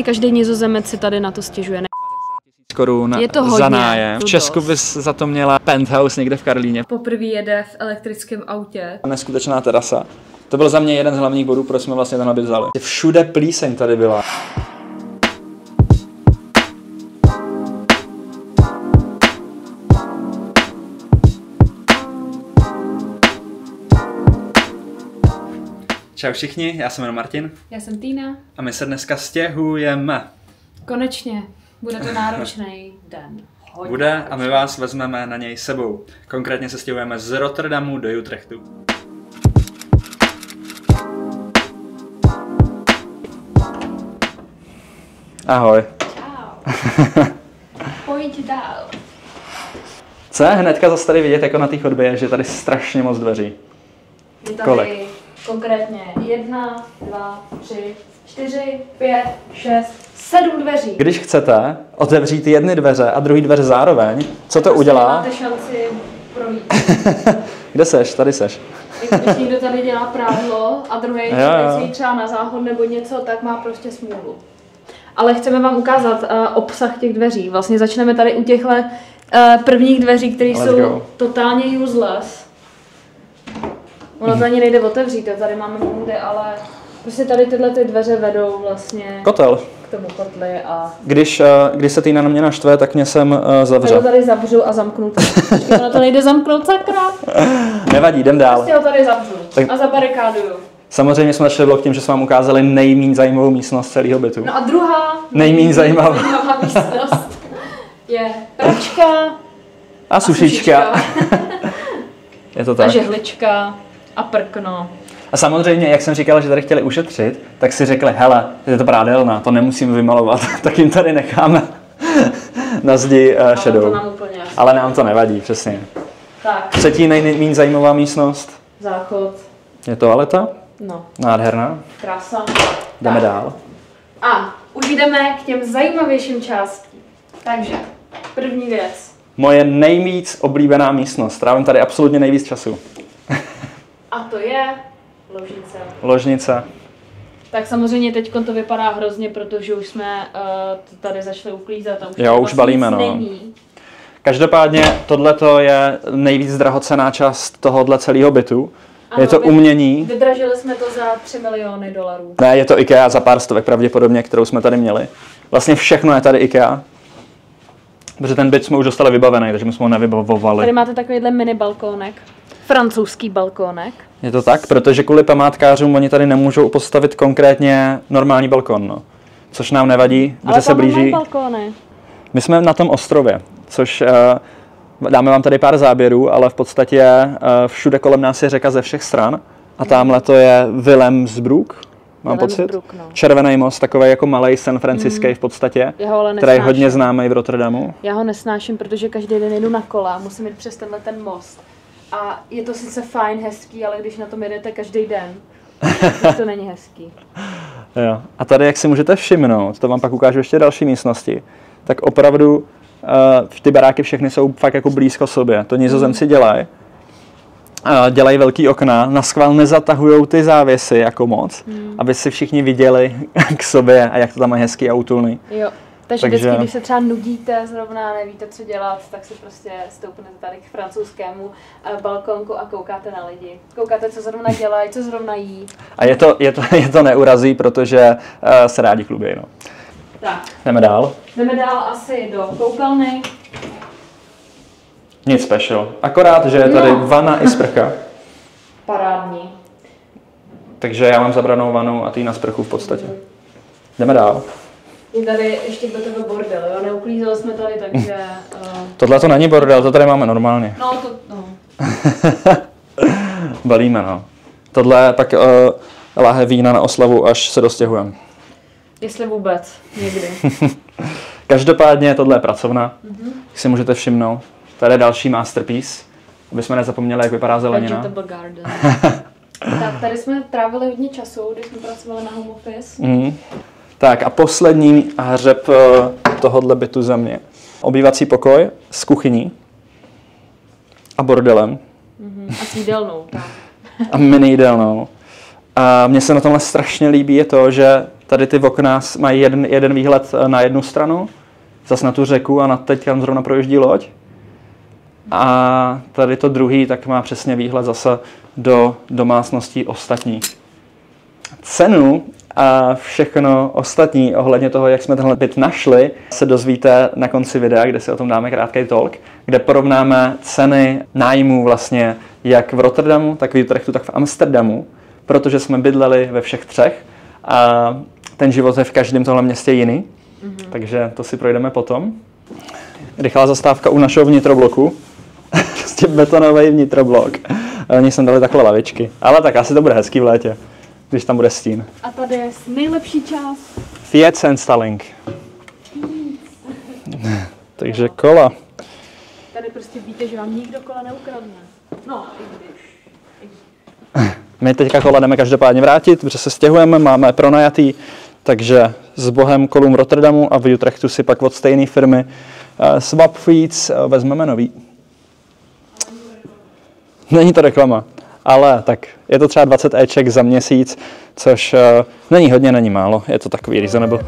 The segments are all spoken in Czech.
Každý Nizozemec si tady na to stěžuje. Korun za nájem. V Česku bys za to měla penthouse někde v Karlíně. Poprvé jede v elektrickém autě. Neskutečná terasa. To byl za mě jeden z hlavních bodů, proč jsme vlastně tenhle byt vzali. Všude plíseň tady byla. Čau všichni, já se jmenuji Martin. Já jsem Týna. A my se dneska stěhujeme. Konečně. Bude to náročný den. Hodně Bude náročný. A my vás vezmeme na něj sebou. Konkrétně se stěhujeme z Rotterdamu do Utrechtu. Ahoj. Čau. Pojď dál. Co je hnedka zase tady vidět jako na té chodbě, že je tady strašně moc dveří. Je tady Kolik? konkrétně 1, 2, 3, 4, 5, 6, 7 dveří. Když chcete otevřít jedny dveře a druhý dveře zároveň, co to udělá? Máte šanci projít. Kde seš? Tady seš. Když někdo tady dělá prádlo a druhý si třeba na záhod nebo něco, tak má prostě smůlu. Ale chceme vám ukázat obsah těch dveří. Vlastně začneme tady u těchto prvních dveří, které jsou totálně useless. Ono to ani nejde otevřít, tady máme můdy, ale prostě tady tyhle ty dveře vedou vlastně Kotel. K tomu kotli a... Když se Týna na mě naštve, tak mě sem zavře. Tady zavřu a zamknu to. Počkej, ono to nejde zamknout, sakra. Nevadí, jdem dál. Prostě ho tady zavřu a zabarikáduju. Samozřejmě jsme začali vlog tím, že jsme vám ukázali nejméně zajímavou místnost celého bytu. No a druhá nejméně zajímavá místnost je pračka a sušička. Je to tak. A žehlička a prkno. A samozřejmě, jak jsem říkal, že tady chtěli ušetřit, tak si řekli, hele, je to prádelna, to nemusíme vymalovat, tak jim tady necháme na zdi šedou. Ale nám to nevadí, přesně. Tak. Třetí nejméně zajímavá místnost. Záchod. Je toaleta. No. Nádherná. Krása. Jdeme dál. A už jdeme k těm zajímavějším částím. Takže, první věc. Moje nejvíc oblíbená místnost. Trávím tady absolutně nejvíc času. A to je ložnice. Ložnice. Tak samozřejmě teď to vypadá hrozně, protože už jsme to tady začali uklízet a už, už balíme, no. Není. Každopádně tohleto je nejvíc drahocenná část tohohle celého bytu. Ano, je to umění. Vydražili jsme to za $3 miliony. Ne, je to IKEA za pár stovek pravděpodobně, kterou jsme tady měli. Vlastně všechno je tady IKEA. Protože ten byt jsme už dostali vybavený, takže my jsme ho nevybavovali. Tady máte takovýhle mini balkónek. Francouzský balkónek. Je to tak, protože kvůli památkářům oni tady nemůžou postavit konkrétně normální balkon, no. Což nám nevadí, protože se blíží. Balkóny. My jsme na tom ostrově, což dáme vám tady pár záběrů, ale v podstatě všude kolem nás je řeka ze všech stran. A tamhle to je Wilhelmsbruck, mám pocit. No. Červený most, takový jako malej San Franciský v podstatě, který je hodně známý v Rotterdamu. Já ho nesnáším, protože každý den jedu na kola, musím jít přes tenhle ten most. A je to sice fajn, hezký, ale když na tom jedete každý den, tak to není hezký. Jo. A tady, jak si můžete všimnout, to vám pak ukážu ještě další místnosti, tak opravdu ty baráky všechny jsou fakt jako blízko sobě. To Nizozemci dělají. Dělají velký okna, naschvál nezatahujou ty závěsy jako moc, aby si všichni viděli k sobě a jak to tam je hezký a útulný. Jo. Takže vždycky, když se třeba nudíte, zrovna nevíte, co dělat, tak si prostě stoupnete tady k francouzskému balkonku a koukáte na lidi. Koukáte, co zrovna dělají, co zrovna jí. A je to neurazí, protože se rádi chlubějí. No. Tak. Jdeme dál. Jdeme dál asi do koupelny. Nic special. Akorát, že je tady vana i sprcha. Parádní. Takže já mám zabranou vanu a ty na sprchu v podstatě. Jdeme dál. Je tady ještě do toho bordel, jo? Neuklízeli jsme tady, takže... Tohle to není bordel, to tady máme normálně. No, to... No. Balíme, no. Tohle pak láhe vína na oslavu, až se dostěhujeme. Jestli vůbec, někdy. Každopádně tohle je pracovna, jak si můžete všimnout. Tady je další masterpiece, aby jsme nezapomněli, jak vypadá zelenina. Vegetable garden. Tak, tady jsme trávili hodně času, když jsme pracovali na home office. Tak a poslední hřeb tohohle bytu za mě. Obývací pokoj s kuchyní a bordelem. A s jídelnou. Tak. A mini jídelnou. A mně se na tomhle strašně líbí je to, že Tady ty okna mají jeden výhled na jednu stranu, zase na tu řeku a teď tam zrovna projíždí loď. A tady to druhý tak má přesně výhled zase do domácností ostatních. Cenu a všechno ostatní ohledně toho, jak jsme tenhle byt našli, se dozvíte na konci videa, kde si o tom dáme krátký talk, kde porovnáme ceny nájmů vlastně jak v Rotterdamu, tak v Utrechtu, tak v Amsterdamu, protože jsme bydleli ve všech třech a ten život je v každém tohle městě jiný, takže to si projdeme potom. Rychlá zastávka u našeho vnitrobloku. Prostě betonový vnitroblok. Oni sem dali takhle lavičky. Ale tak asi to bude hezký v létě, když tam bude stín. A tady je nejlepší čas. Fiat Sandstalling. Takže kola. Tady prostě víte, že vám nikdo kola neukradne. No, i když. My teďka kola jdeme každopádně vrátit, protože se stěhujeme, máme pronajatý, takže s bohem kolům v Rotterdamu a v Utrechtu si pak od stejné firmy Swap Feeds vezmeme nový. Není to reklama, ale tak je to třeba 20 Eček za měsíc, což není hodně, není málo, je to takový reasonable.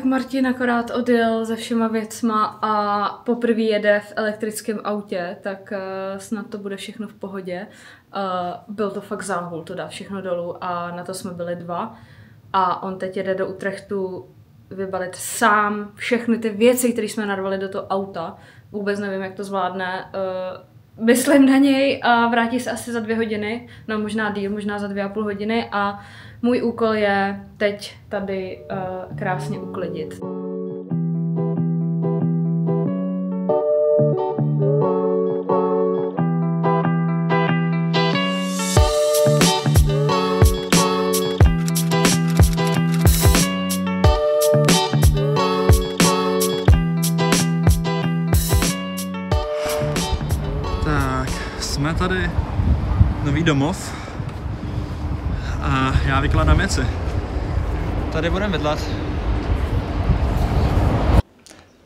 Martin akorát odjel se všema věcma a poprvé jede v elektrickém autě, tak snad to bude všechno v pohodě. Byl to fakt záhul, to dá všechno dolů a na to jsme byli 2. A on teď jede do Utrechtu vybalit sám všechny ty věci, které jsme narvali do toho auta. Vůbec nevím, jak to zvládne. Myslím na něj a vrátí se asi za 2 hodiny, no možná díl, možná za 2,5 hodiny a můj úkol je teď tady krásně uklidit. Jsme tady, nový domov a já vykládám věci. Tady budeme bydlet.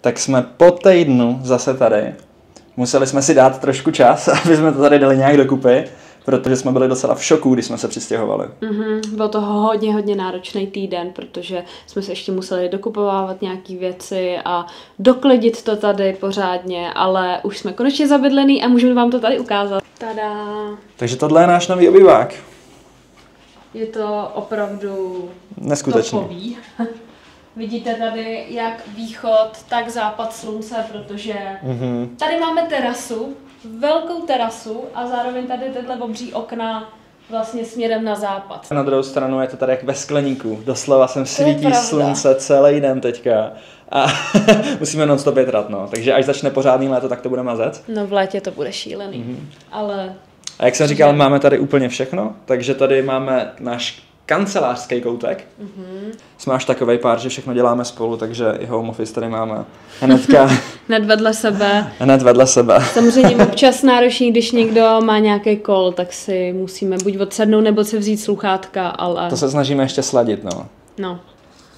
Tak jsme po týdnu zase tady. Museli jsme si dát trošku čas, aby jsme to tady dali nějak dokupy, protože jsme byli docela v šoku, když jsme se přistěhovali. Byl to hodně náročný týden, protože jsme se ještě museli dokupovávat nějaké věci a doklidit to tady pořádně, ale už jsme konečně zabydlený a můžeme vám to tady ukázat. Tada! Takže tohle je náš nový obývák. Je to opravdu neskutečný. Topový. Vidíte tady jak východ, tak západ slunce, protože tady máme terasu, velkou terasu a zároveň tady tyhle obří okna vlastně směrem na západ. Na druhou stranu je to tady jak ve skleníku. Doslova sem svítí slunce celý den teďka. A musíme non-stop větrat, no. Takže až začne pořádný léto, tak to bude mazec. No v létě to bude šílený, ale... A jak jsem říkal, máme tady úplně všechno, takže tady máme náš kancelářský koutek. Jsme až takovej pár, že všechno děláme spolu, takže i home office tady máme hnedka. Hned vedle sebe. Hned vedle sebe. Samozřejmě občas náročný, když někdo má nějaký call, tak si musíme buď odsednout, nebo si vzít sluchátka, ale... To se snažíme ještě sladit, no. No.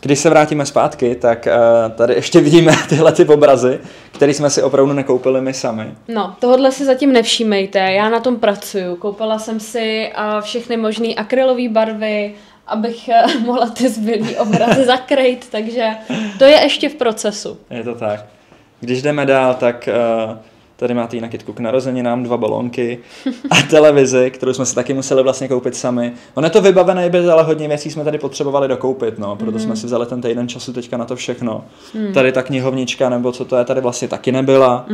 Když se vrátíme zpátky, tak tady ještě vidíme tyhle ty obrazy, které jsme si opravdu nekoupili my sami. No, tohodle si zatím nevšímejte, já na tom pracuju. Koupila jsem si všechny možné akrylové barvy, abych mohla ty zbylý obrazy zakrýt, takže to je ještě v procesu. Je to tak. Když jdeme dál, tak Tady máte jinak kytku k narozeninám, 2 balónky a televizi, kterou jsme si taky museli vlastně koupit sami. Ono je to vybavené bez, ale hodně věcí jsme tady potřebovali dokoupit, no, proto jsme si vzali ten týden času teďka na to všechno. Tady ta knihovnička, nebo co to je, tady vlastně taky nebyla.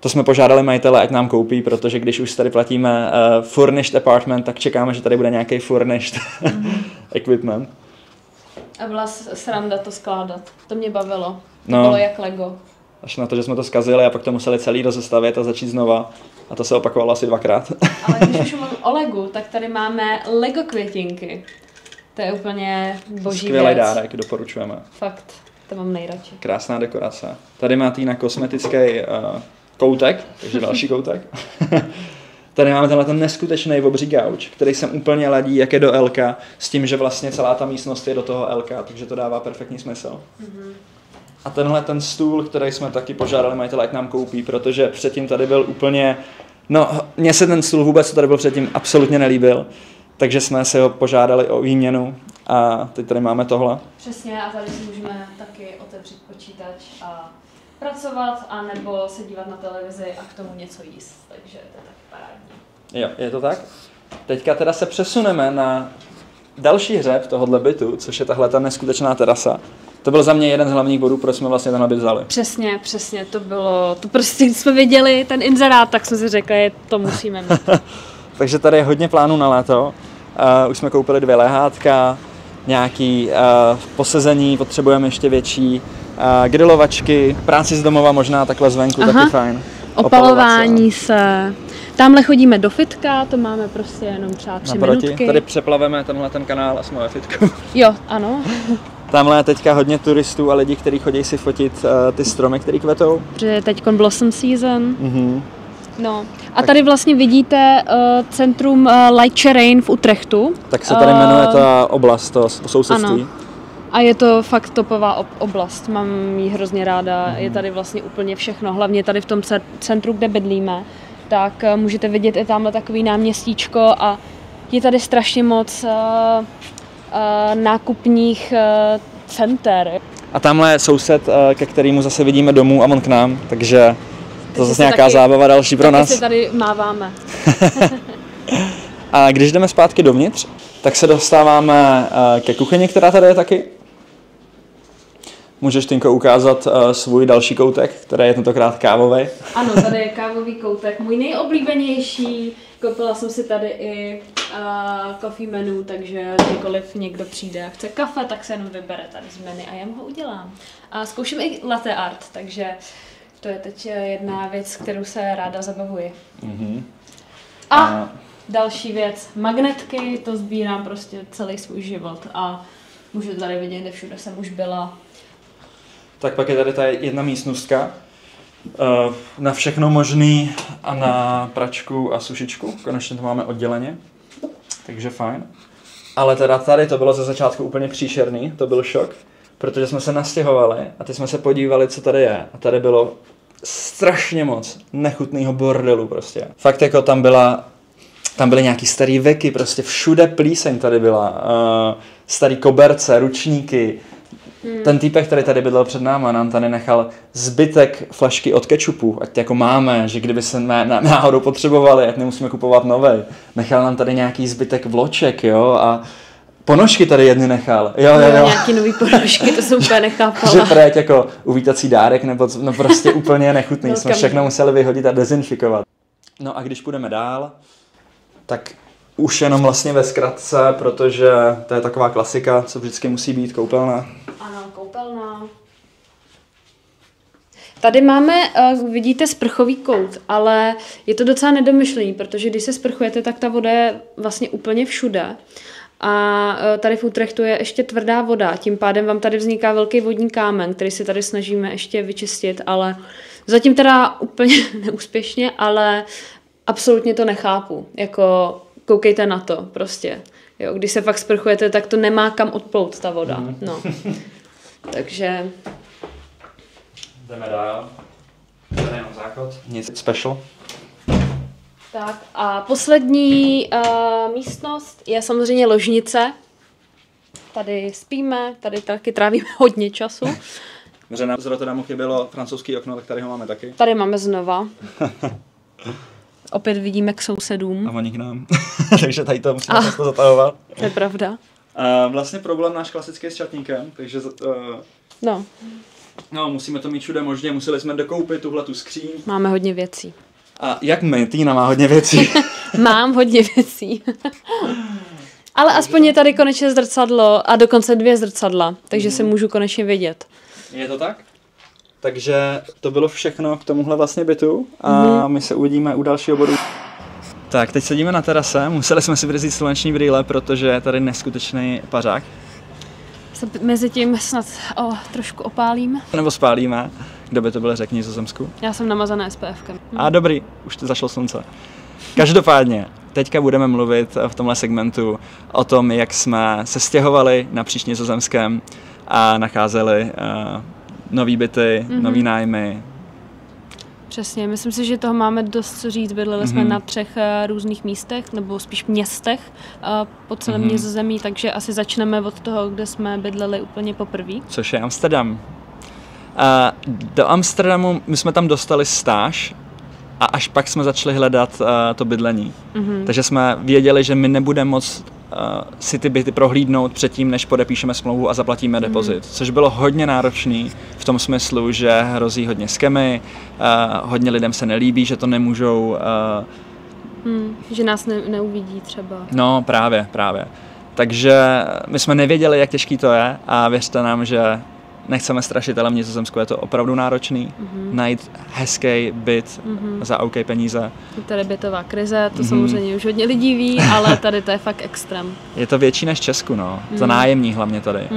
To jsme požádali majitele, ať nám koupí, protože když už tady platíme furnished apartment, tak čekáme, že tady bude nějaký furnished equipment. A byla sranda to skládat. To mě bavilo. To bylo jak Lego. Až na to, že jsme to zkazili a pak to museli celý rozestavět a začít znova. A to se opakovalo asi 2krát. Ale když už mluvím o Legu, tak tady máme Lego květinky. To je úplně boží skvělý dárek, doporučujeme. Fakt, to mám nejradši. Krásná dekorace. Tady máte na kosmetický koutek, takže další koutek. Tady máme tenhle ten neskutečný obří gauč, který sem úplně ladí, jak je do Lka, s tím, že vlastně celá ta místnost je do toho Lka, takže to dává perfektní smysl. A tenhle ten stůl, který jsme taky požádali majitele, ať nám koupí, protože předtím tady byl úplně, mně se ten stůl vůbec, co tady byl předtím, absolutně nelíbil, takže jsme si ho požádali o výměnu a teď tady máme tohle. Přesně, a tady si můžeme taky otevřít počítač a pracovat, anebo se dívat na televizi a k tomu něco jíst, takže to je taky parádní. Jo, je to tak? Teďka teda se přesuneme na další hřeb tohohle bytu, což je tahle ta neskutečná terasa. To byl za mě jeden z hlavních bodů, proč jsme vlastně tenhle byt vzali. Přesně, to prostě, když jsme viděli ten inzerát, tak jsme si řekli, to musíme mít. Takže tady je hodně plánů na léto. Už jsme koupili 2 lehátka, nějaký posezení, potřebujeme ještě větší, grilovačky, práci z domova možná takhle zvenku, taky fajn. Opalování se. Tamhle chodíme do fitka, to máme prostě jenom třeba 3 minutky. Tady přeplaveme tenhle ten kanál a jsme ve fitku. Jo, ano. Tamhle je teďka hodně turistů a lidí, kteří chodí si fotit ty stromy, které kvetou. Protože je teď blossom season. No. A tady vlastně vidíte centrum Light Terrain v Utrechtu. Tak se tady jmenuje ta oblast, to sousedství. Ano. A je to fakt topová oblast, mám ji hrozně ráda, je tady vlastně úplně všechno, hlavně tady v tom centru, kde bydlíme, tak můžete vidět i tamhle takový náměstíčko a je tady strašně moc nákupních center. A tamhle je soused, ke kterému zase vidíme domů a on k nám, takže to zase nějaká zábava další pro nás. Taky si tady máváme. A když jdeme zpátky dovnitř, tak se dostáváme ke kuchyni, která tady je taky. Můžeš, Tinko, ukázat svůj další koutek, který je tentokrát kávový. Ano, tady je kávový koutek, můj nejoblíbenější. Koupila jsem si tady i coffee menu, takže kdykoliv někdo přijde a chce kafe, tak se jenom vybere tady z menu a já mu ho udělám. A zkouším i latte art, takže to je teď jedna věc, kterou se ráda zabavuji. A další věc, magnetky, to sbírám prostě celý svůj život a můžu tady vidět, kde všude jsem už byla. Tak pak je tady ta jedna místnostka na všechno možný a na pračku a sušičku. Konečně to máme odděleně, takže fajn. Ale teda tady to bylo ze začátku úplně příšerný, to byl šok, protože jsme se nastěhovali a teď jsme se podívali, co tady je. A tady bylo strašně moc nechutného bordelu prostě. Fakt jako tam byly nějaký starý veky, prostě všude plíseň tady byla. Starý koberce, ručníky. Ten týpek, který tady bydlel před náma, nám tady nechal zbytek flašky od kečupu, ať jako máme, že kdyby se náhodou potřebovali, ať nemusíme kupovat novej. Nechal nám tady nějaký zbytek vloček, jo, a ponožky tady jedny nechal. Jo. Nějaký nový ponožky, to jsem úplně nechápala. Že preď jako uvítací dárek, nebo no prostě úplně nechutný. Jsme všechno museli vyhodit a dezinfikovat. No a když půjdeme dál, tak už jenom vlastně ve zkratce, protože to je taková klasika, co vždycky musí být, koupelna. Ano, koupelna. Tady máme, vidíte, sprchový kout, ale je to docela nedomyšlený, protože když se sprchujete, tak ta voda je vlastně úplně všude. A tady v Utrechtu je ještě tvrdá voda, tím pádem vám tady vzniká velký vodní kámen, který si tady snažíme ještě vyčistit, ale zatím teda úplně neúspěšně, ale absolutně to nechápu. Jako koukejte na to prostě. Jo, když se fakt sprchujete, tak to nemá kam odplout ta voda. No. Takže jdeme dál. Tady je jenom záchod. Nic special. Tak a poslední místnost je samozřejmě ložnice. Tady spíme, tady taky trávíme hodně času. Že z Rotterdamu chybělo francouzský okno, tak tady ho máme taky. Tady máme znova. Opět vidíme k sousedům. A oni k nám. Takže tady to musíme často zatahovat. To je pravda. Vlastně problém náš klasický s čatníkem, takže no, musíme to mít všude možně, museli jsme dokoupit tuhletu skříň. Máme hodně věcí. A jak my? Týna má hodně věcí. Mám hodně věcí. Ale aspoň je tady konečně zrcadlo a dokonce 2 zrcadla, takže se můžu konečně vidět. Je to tak? Takže to bylo všechno k tomuhle vlastně bytu a my se uvidíme u dalšího bodu. Tak, teď sedíme na terase, museli jsme si vzít sluneční brýle, protože je tady neskutečný pařák. Se mezitím snad trošku opálím. Nebo spálíme. Kdo by to byl, řekni Nizozemsku. Já jsem namazaná SPFkem. A dobrý, už to zašlo slunce. Každopádně, teďka budeme mluvit v tomhle segmentu o tom, jak jsme se stěhovali napříč Nizozemskem a nacházeli nový byty, nový nájmy. Přesně, myslím si, že toho máme dost co říct. Bydleli jsme na 3 různých místech, nebo spíš městech po celém Nizozemí, takže asi začneme od toho, kde jsme bydleli úplně poprvé. Což je Amsterdam. Do Amsterdamu my jsme tam dostali stáž a až pak jsme začali hledat to bydlení. Takže jsme věděli, že my nebudeme moc si ty byty prohlídnout předtím, než podepíšeme smlouvu a zaplatíme depozit. Což bylo hodně náročný v tom smyslu, že hrozí hodně skemy, hodně lidem se nelíbí, že to nemůžou... Že nás neuvidí třeba. No právě. Takže my jsme nevěděli, jak těžký to je a věřte nám, že nechceme strašit, ale v Nizozemsku je to opravdu náročný. Najít hezký byt za OK peníze. Je tady bytová krize, to samozřejmě už hodně lidí ví, ale tady to je fakt extrém. Je to větší než Česku, no. Za nájemní hlavně tady.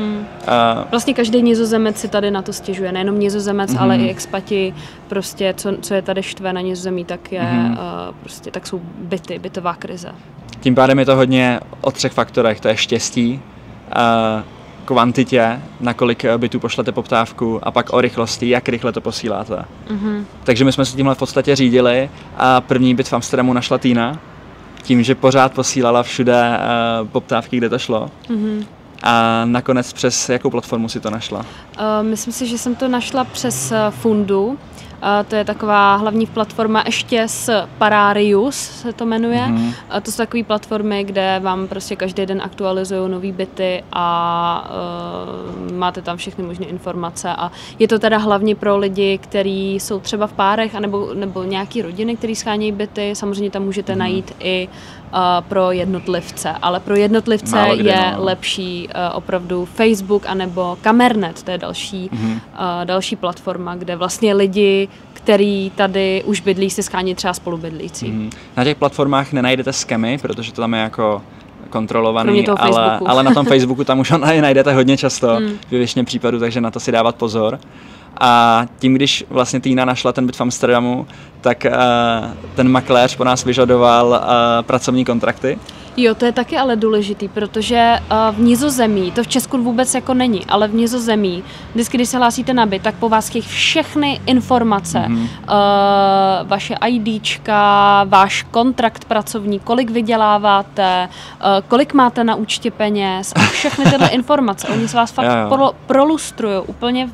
Vlastně každý Nizozemec si tady na to stěžuje. Nejenom Nizozemec, ale i expati. Prostě, co je tady štve na Nizozemí, tak tak jsou bytová krize. Tím pádem je to hodně o 3 faktorech. To je štěstí, kvantitě, na kolik bytů pošlete poptávku a pak o rychlosti, jak rychle to posíláte. Takže my jsme se tímhle v podstatě řídili a první byt v Amsterdamu našla Týna, tím, že pořád posílala všude poptávky, kde to šlo. A nakonec přes jakou platformu si to našla? Myslím si, že jsem to našla přes Fundu. To je taková hlavní platforma ještě s Pararius se to jmenuje. To jsou takové platformy, kde vám prostě každý den aktualizují nový byty a máte tam všechny možné informace. A je to teda hlavně pro lidi, kteří jsou třeba v párech nebo nějaký rodiny, který schánějí byty. Samozřejmě tam můžete najít i pro jednotlivce, ale pro jednotlivce je lepší opravdu Facebook anebo Kamernet, to je další platforma, kde vlastně lidi, který tady už bydlí, si schání třeba spolubydlící. Na těch platformách nenajdete skemy, protože to tam je jako kontrolovaný, ale na tom Facebooku tam už najdete hodně často ve většině případů, takže na to si dávat pozor. A tím, když vlastně Týna našla ten byt v Amsterdamu, tak ten makléř po nás vyžadoval pracovní kontrakty. Jo, to je taky ale důležitý, protože v Nizozemí, to v Česku vůbec jako není, ale v Nizozemí, vždycky, když se hlásíte na byt, tak po vás chtějí všechny informace, vaše IDčka, váš kontrakt pracovní, kolik vyděláváte, kolik máte na účtě peněz a všechny tyhle informace, oni se vás fakt prolustrují úplně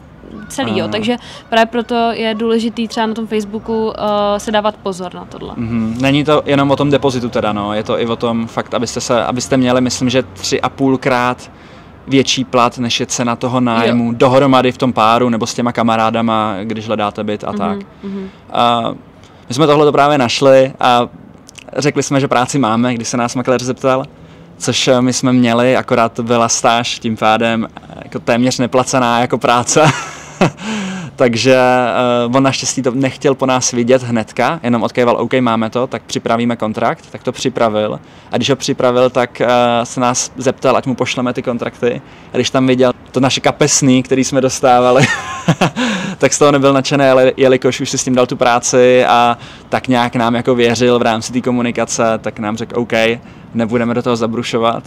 celý, jo. Takže právě proto je důležitý třeba na tom Facebooku se dávat pozor na tohle. Není to jenom o tom depozitu teda, no. Je to i o tom fakt, abyste měli, myslím, že 3,5krát větší plat, než je cena toho nájmu dohromady v tom páru nebo s těma kamarádama, když hledáte byt a tak. My jsme tohle právě našli a řekli jsme, že práci máme, když se nás makléř zeptal, což my jsme měli, akorát to byla stáž, tím pádem jako téměř neplacená jako práce. Takže on naštěstí to nechtěl po nás vidět hnedka, jenom odkejval, OK, máme to, tak připravíme kontrakt, tak to připravil. A když ho připravil, tak se nás zeptal, ať mu pošleme ty kontrakty. A když tam viděl to naše kapesný, který jsme dostávali, tak z toho nebyl nadšený, ale jelikož už si s tím dal tu práci a tak nějak nám jako věřil v rámci té komunikace, tak nám řekl, OK, nebudeme do toho zabrušovat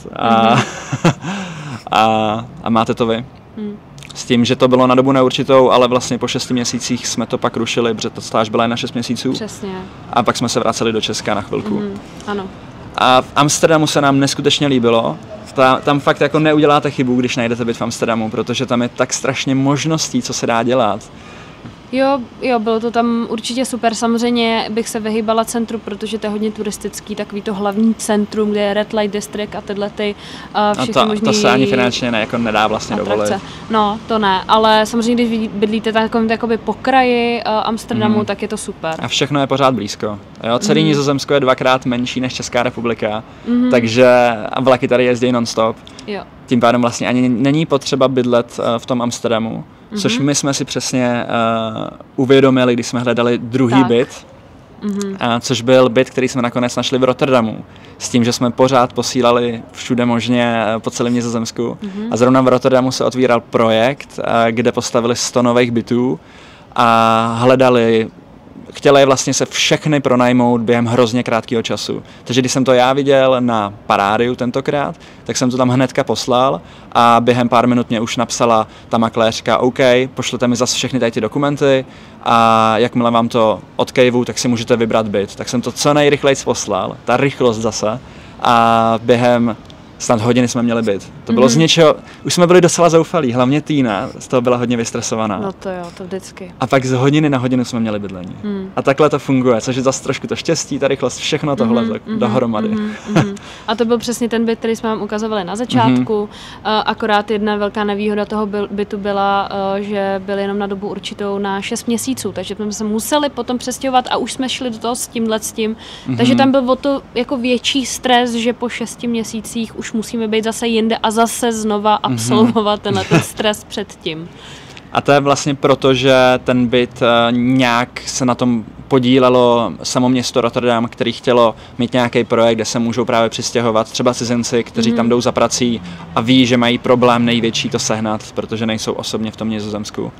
a máte to vy. S tím, že to bylo na dobu neurčitou, ale vlastně po 6 měsících jsme to pak rušili, protože ta stáž byla jen na 6 měsíců. Přesně. A pak jsme se vraceli do Česka na chvilku. Ano. A v Amsterdamu se nám neskutečně líbilo. Tam fakt jako neuděláte chybu, když najdete byt v Amsterdamu, protože tam je tak strašně možností, co se dá dělat. Jo, bylo to tam určitě super. Samozřejmě bych se vyhýbala centru, protože to je hodně turistický, takový to hlavní centrum, kde je Red Light District a tyhle ty všechny možný... To se ani finančně nedá vlastně dovolit. No, to ne, ale samozřejmě, když bydlíte takovým jakoby pokraji Amsterdamu, tak je to super. A všechno je pořád blízko. Jo, celý Nizozemsko je 2x menší než Česká republika, takže a vlaky tady jezdí non-stop. Jo. Tím pádem vlastně ani není potřeba bydlet v tom Amsterdamu. Což my jsme si přesně uvědomili, když jsme hledali druhý byt, což byl byt, který jsme nakonec našli v Rotterdamu. S tím, že jsme pořád posílali všude možně po celém Nizozemsku. A zrovna v Rotterdamu se otvíral projekt, kde postavili 100 nových bytů a chtěli je vlastně se všechny pronajmout během hrozně krátkého času. Takže když jsem to já viděl na Parádiu tentokrát, tak jsem to tam hnedka poslal a během pár minut mě už napsala ta makléřka, OK, pošlete mi zase všechny tady ty dokumenty a jakmile vám to odkejvu, tak si můžete vybrat byt. Tak jsem to co nejrychleji poslal, ta rychlost zase, a během snad hodiny jsme měli byt. To bylo z něčeho, už jsme byli docela zoufalí, hlavně Týna, z toho byla hodně vystresovaná. No to jo, to vždycky. A pak z hodiny na hodinu jsme měli bydlení. A takhle to funguje, což je zase trošku to štěstí, ta rychlost, všechno tohle dohromady. A to byl přesně ten byt, který jsme vám ukazovali na začátku, akorát jedna velká nevýhoda toho bytu byla, že byl jenom na dobu určitou na 6 měsíců, takže jsme se museli potom přestěhovat a už jsme šli do toho s tímhle. Takže tam byl o to jako větší stres, že po 6 měsících už musíme být zase jinde a zase znova absolvovat ten stres předtím. A to je vlastně proto, že ten byt nějak se na tom podílelo samo město Rotterdam, který chtělo mít nějaký projekt, kde se můžou právě přistěhovat třeba cizinci, kteří tam jdou za prací a ví, že mají problém největší to sehnat, protože nejsou osobně v tom Nizozemsku.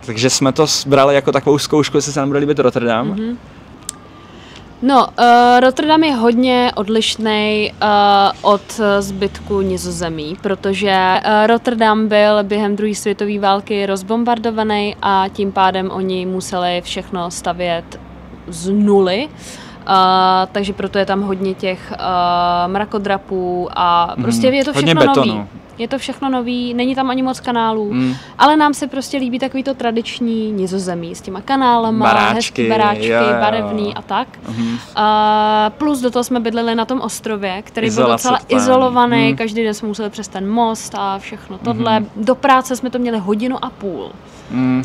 Takže jsme to brali jako takovou zkoušku, jestli se nám bude líbit Rotterdam. No, Rotterdam je hodně odlišný od zbytku Nizozemí, protože Rotterdam byl během druhé světové války rozbombardovaný a tím pádem oni museli všechno stavět z nuly. Takže proto je tam hodně těch mrakodrapů a prostě je to všechno nový. Je to všechno nový, není tam ani moc kanálů, ale nám se prostě líbí takový to tradiční Nizozemí s těma kanálama, hezký baráčky, barevný a tak. Plus do toho jsme bydleli na tom ostrově, který byl docela izolovaný, každý den jsme museli přes ten most a všechno tohle. Do práce jsme to měli 1,5 hodiny.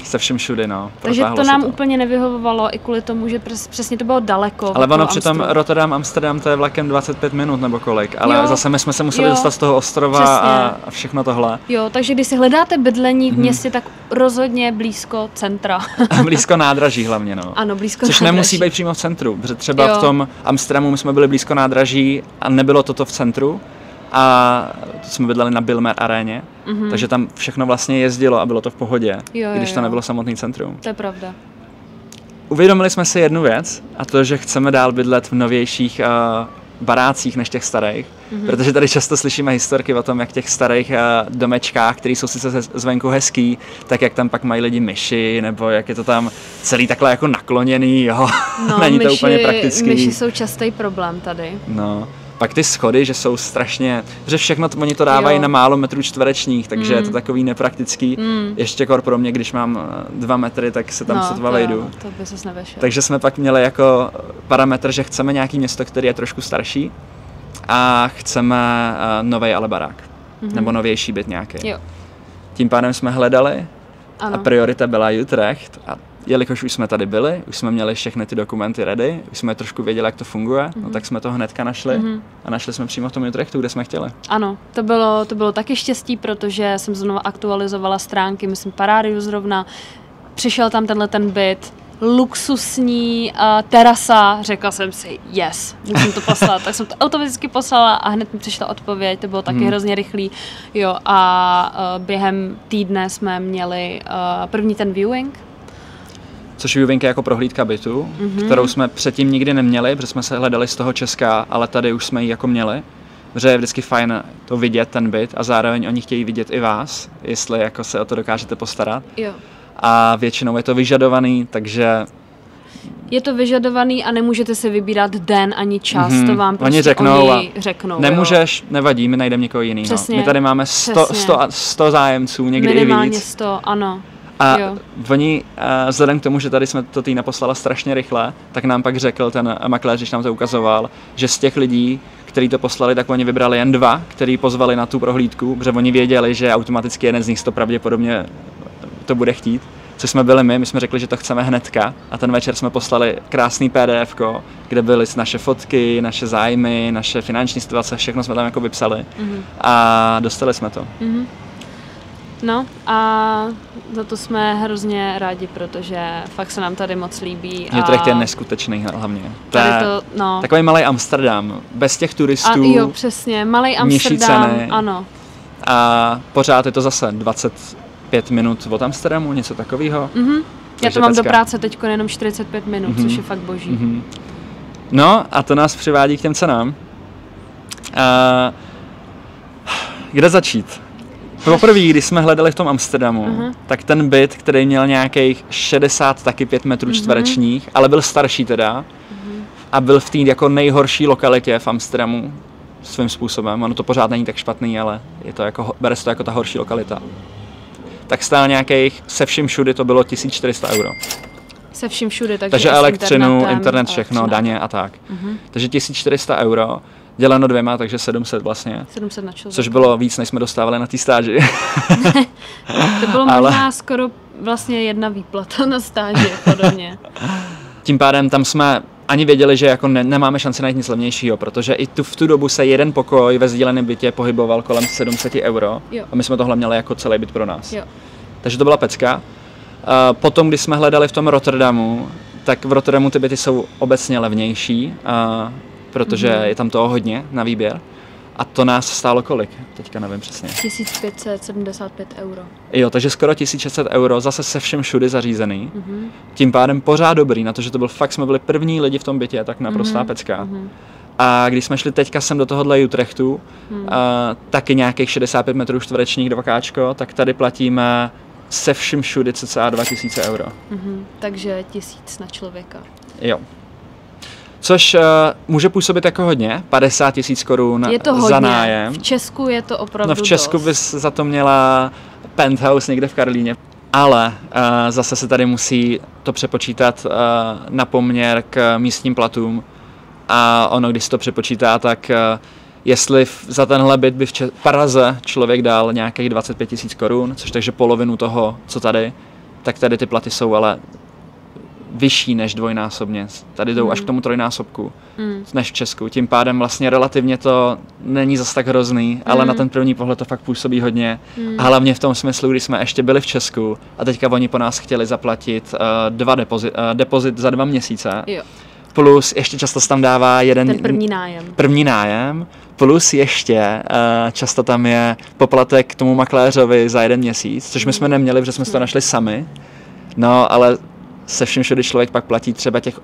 Se všem všude, no. Takže to nám úplně nevyhovovalo i kvůli tomu, že přesně to bylo daleko. Ale ono přitom Rotterdam, Amsterdam, to je vlakem 25 minut nebo kolik, ale zase my jsme se museli dostat z toho ostrova a všechno tohle. Jo, takže když si hledáte bydlení v městě, tak rozhodně blízko centra. Blízko nádraží hlavně, no. Ano, blízko Což nádraží. Nemusí být přímo v centru, protože třeba v tom Amsterdamu my jsme byli blízko nádraží a nebylo toto v centru. A to jsme bydleli na Bilmer aréně, takže tam všechno vlastně jezdilo a bylo to v pohodě, když to nebylo samotný centrum. To je pravda. Uvědomili jsme si jednu věc, a to, že chceme dál bydlet v novějších barácích než těch starých, protože tady často slyšíme historky o tom, jak v těch starých domečkách, které jsou sice zvenku hezký, tak jak tam pak mají lidi myši, nebo jak je to tam celý takhle jako nakloněný, jo. No, není to úplně praktický. Myši jsou častý problém tady. No. Pak ty schody, že jsou strašně, že všechno oni to dávají na málo metrů čtverečních, takže je to takový nepraktický. Ještě kor pro mě, když mám 2 metry, tak se tam sotva vejdu. To by ses nevešel. Takže jsme pak měli jako parametr, že chceme nějaký město, který je trošku starší a chceme novej ale barák, nebo novější byt nějaký. Jo. Tím pádem jsme hledali a priorita byla Utrecht a jelikož už jsme tady byli, už jsme měli všechny ty dokumenty ready, už jsme trošku věděli, jak to funguje, no tak jsme to hnedka našli a našli jsme přímo v tom Utrechtu, kde jsme chtěli. Ano, to bylo taky štěstí, protože jsem znovu aktualizovala stránky, myslím Parádiu zrovna, přišel tam ten byt, luxusní terasa, řekla jsem si yes, musím to poslat, tak jsem to automaticky poslala a hned mi přišla odpověď, to bylo taky hrozně rychlý, jo, a během týdne jsme měli první ten viewing. Což viewing je jako prohlídka bytu, kterou jsme předtím nikdy neměli, protože jsme se hledali z toho Česka, ale tady už jsme ji jako měli. Protože je vždycky fajn to vidět, ten byt, a zároveň oni chtějí vidět i vás, jestli jako se o to dokážete postarat. Jo. A většinou je to vyžadovaný, takže Je to vyžadovaný a nemůžete si vybírat den ani čas, to vám prostě oni řeknou. Nemůžeš, nevadí, my najdeme někoho jiného. Přesně, my tady máme 100 zájemců, někdy minimálně i víc. 100, ano. A oni, vzhledem k tomu, že tady jsme to Týna poslala strašně rychle, tak nám pak řekl ten makléř, když nám to ukazoval, že z těch lidí, kteří to poslali, tak oni vybrali jen 2, který pozvali na tu prohlídku, protože oni věděli, že automaticky jeden z nich to pravděpodobně to bude chtít. Co jsme byli my jsme řekli, že to chceme hnedka a ten večer jsme poslali krásný PDF-ko, kde byly naše fotky, naše zájmy, naše finanční situace, všechno jsme tam jako vypsali a dostali jsme to. No a za to jsme hrozně rádi, protože fakt se nám tady moc líbí. Utrecht je neskutečný hlavně. Takový malý Amsterdam, bez těch turistů. Jo, přesně, malý Amsterdam, ano. A pořád je to zase 25 minut od Amsterdamu, něco takového. Já to mám do práce teď jenom 45 minut, což je fakt boží. No a to nás přivádí k těm cenám. Kde začít? Poprvé, když jsme hledali v tom Amsterdamu, tak ten byt, který měl nějakých 65 metrů čtverečních, ale byl starší teda, a byl v té jako nejhorší lokalitě v Amsterdamu svým způsobem. Ono to pořád není tak špatný, ale je to jako, bere se to jako ta horší lokalita. Tak stál nějakých, se vším všudy to bylo 1400 €. Se vším všudy, takže elektřinu, internet, všechno, daně a tak. Takže 1400 €. Děleno 2, takže 700 vlastně. 700 na člověka. Což bylo víc, než jsme dostávali na té stáži. To bylo možná skoro vlastně 1 výplata na stáži, podobně. Tím pádem tam jsme ani věděli, že jako nemáme šanci najít nic levnějšího, protože i v tu dobu se jeden pokoj ve sdíleném bytě pohyboval kolem 700 € a my jsme tohle měli jako celý byt pro nás. Jo. Takže to byla pecka. Potom, když jsme hledali v tom Rotterdamu, tak v Rotterdamu ty byty jsou obecně levnější, protože je tam toho hodně na výběr. A to nás stálo kolik? Teďka nevím přesně. 1575 €. Jo, takže skoro 1600 €, zase se všem všudy zařízený. Tím pádem pořád dobrý, na to, že to byl fakt, jsme byli první lidi v tom bytě, tak naprostá pecka. A když jsme šli teďka sem do tohohle Utrechtu, taky nějakých 65 metrů čtverečních 2káčko, tak tady platíme se vším všudy cca 2000 €. Takže 1000 na člověka. Jo. Což může působit jako hodně, 50 000 korun za nájem. V Česku je to opravdu v Česku bys za to měla penthouse někde v Karlíně. Ale zase se tady musí to přepočítat na poměr k místním platům. A ono, když se to přepočítá, tak jestli za tenhle byt by v Praze člověk dal nějakých 25 000 korun, což takže polovinu toho, co tady, tak tady ty platy jsou ale vyšší než dvojnásobně. Tady jdou až k tomu trojnásobku než v Česku. Tím pádem vlastně relativně to není zas tak hrozný, ale na ten první pohled to fakt působí hodně. A hlavně v tom smyslu, když jsme ještě byli v Česku a teďka oni po nás chtěli zaplatit depozit za 2 měsíce. Jo. Plus ještě často tam dává ten první nájem. Plus ještě často tam je poplatek k tomu makléřovi za 1 měsíc, což my jsme neměli, protože jsme si to našli sami. No, ale se vším všude člověk pak platí třeba těch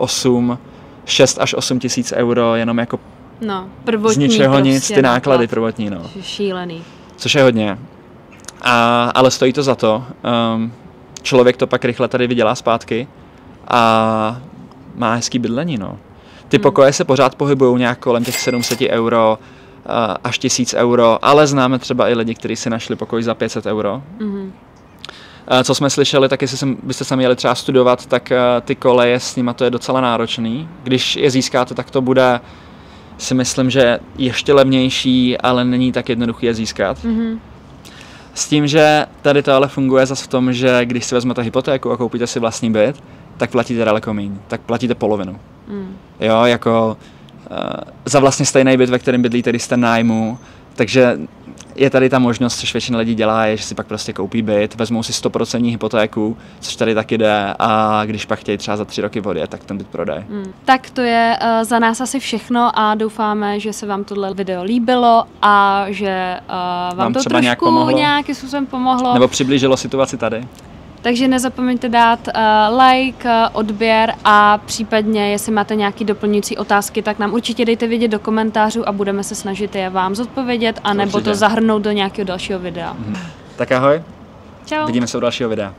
6 až 8 tisíc € jenom jako prvotní, z ničeho prostě nic, ty náklady prvotní. No. Šílený. Což je hodně. Ale stojí to za to. Člověk to pak rychle tady vydělá zpátky a má hezký bydlení. No. Ty pokoje se pořád pohybují nějak kolem těch 700 € až 1000 €, ale známe třeba i lidi, kteří si našli pokoj za 500 €. Co jsme slyšeli, tak jestli byste se měli třeba studovat, tak ty koleje s nima to je docela náročný. Když je získáte, tak to bude, si myslím, že ještě levnější, ale není tak jednoduchý je získat. S tím, že tady to ale funguje zase v tom, že když si vezmete hypotéku a koupíte si vlastní byt, tak platíte daleko méně, tak platíte polovinu. Jo, jako za vlastně stejný byt, ve kterém bydlíte, když jste nájmu, takže je tady ta možnost, což většina lidí dělá, je, že si pak prostě koupí byt, vezmou si 100% hypotéku, což tady taky jde, a když pak chtějí třeba za 3 roky odjet, tak ten byt prodají. Tak to je za nás asi všechno a doufáme, že se vám tohle video líbilo a že vám to trošku nějakým způsobem pomohlo. Nebo přiblížilo situaci tady. Takže nezapomeňte dát like, odběr a případně, jestli máte nějaké doplňující otázky, tak nám určitě dejte vědět do komentářů a budeme se snažit je vám zodpovědět, anebo to zahrnout do nějakého dalšího videa. Tak ahoj. Čau. Vidíme se u dalšího videa.